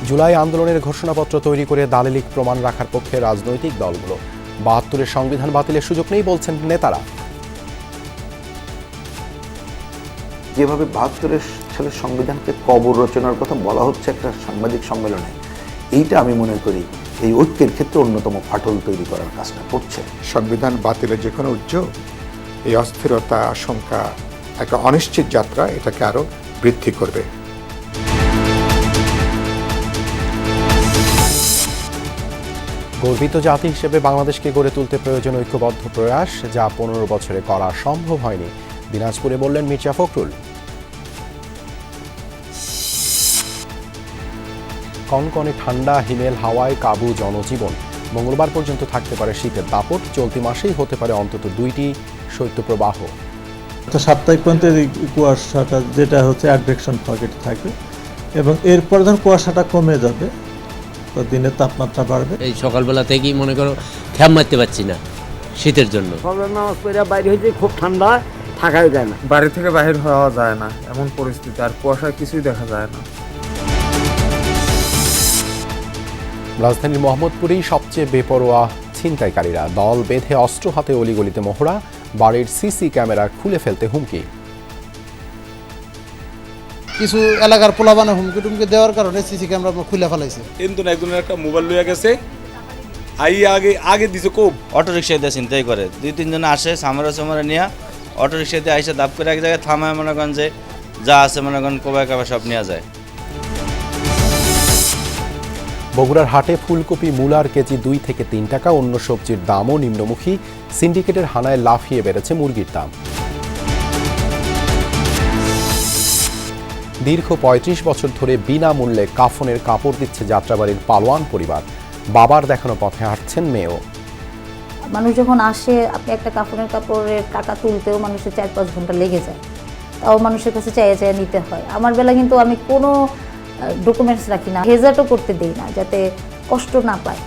জুলাই আন্দোলনের ঘোষণাপত্র তৈরি করে দালিলিক প্রমাণ রাখার পক্ষে রাজনৈতিক দলগুলো। ৭২-এর সংবিধান বাতিলের সুযোগ নেই বলছেন নেতারা। যেভাবে ৭২-এর সালের সংবিধানকে কবর রচনার কথা বলা হচ্ছে একটা সাংবাদিক সম্মেলনে, এইটা আমি মনে করি এই ঐক্যের ক্ষেত্রে অন্যতম ফাটল তৈরি করার কাজটা করছে। সংবিধান বাতিলের যে কোনো উদ্যোগ এই অস্থিরতা, আশঙ্কা, একটা অনিশ্চিত যাত্রা এটাকে আরো বৃদ্ধি করবে। গর্বিত জাতি হিসেবে বাংলাদেশকে গড়ে তুলতে প্রয়োজন ঐক্যবদ্ধ প্রয়াস, যা ১৫ বছরে করা সম্ভব হয়নি, দিনাজপুরে বললেন মির্জা ফখরুল। কনকনে ঠান্ডা, হিমেল হাওয়ায় কাবু জনজীবন। মঙ্গলবার পর্যন্ত থাকতে পারে শীতের দাপট, চলতি মাসেই হতে পারে অন্তত 2টি শৈত্যপ্রবাহ। সাপ্তাহিক পর্যন্ত কুয়াশাটা যেটা হচ্ছে অ্যাডভেকশন পকেট থাকবে এবং এরপর যখন কুয়াশাটা কমে যাবে তো দিনের তাপমাত্রা বাড়বে। এই সকালবেলা থেকেই মনে করো খ্যাপ মারতে পারছি না শীতের জন্য। নামাজ পড়ে বাইরে হয়েছে, খুব ঠান্ডা, থাকাই যায় না, বাড়ি থেকে বাইরে হওয়া যায় না এমন পরিস্থিতি, আর কুয়াশা কিছুই দেখা যায় না। রাজধানীর মোহাম্মদপুরেই সবচেয়ে বেপরোয়া ছিনতাইকারীরা, দল বেঁধে অস্ত্র হাতে অলিগলিতে মহড়া, বাড়ির সিসি ক্যামেরা খুলে ফেলতে হুমকি। কিছু এলাকার পোলাবানে হুমকি টুমকি দেওয়ার কারণে সিসি ক্যামেরা খুলে ফেলাইছে। কিন্তু একজনের একটা মোবাইল লইয়া গেছে, আগে দিছে খুব। অটো রিক্সায় দিয়ে চিন্তাই করে 2-3 জন আসে, সামরা নিয়ে অটো রিক্সাতে আইসে দাপ করে এক জায়গায় থামায়, মনে করেন যে যা আছে মনে করেন কোবায় কাবা সব নেওয়া যায়। বগুড়ার হাটে ফুলকপি মূলার কেজি 2 থেকে 3 টাকা, অন্য সবজির দামও নিম্নমুখী। সিন্ডিকেটের হানায় লাফিয়ে বেড়েছে মুরগির দাম। দীর্ঘ ৩৫ বছর ধরে বিনামূল্যে কাফনের কাপড় দিচ্ছে যাত্রাবাড়ির পালোয়ান পরিবার। বাবার দেখানো পথে হাঁটছেন মেয়েও। মানুষ যখন আসে, আপনি একটা কাফনের কাপড়ের টাকা তুলতেও মানুষের 4-5 ঘন্টা লেগে যায়, তাও মানুষের কাছে চাইয়ে নিতে হয়। আমার বেলা কিন্তু আমি কোনো ডকুমেন্টস রাখি না, হেজার্টও করতে দেই না, যাতে কষ্ট না পায়।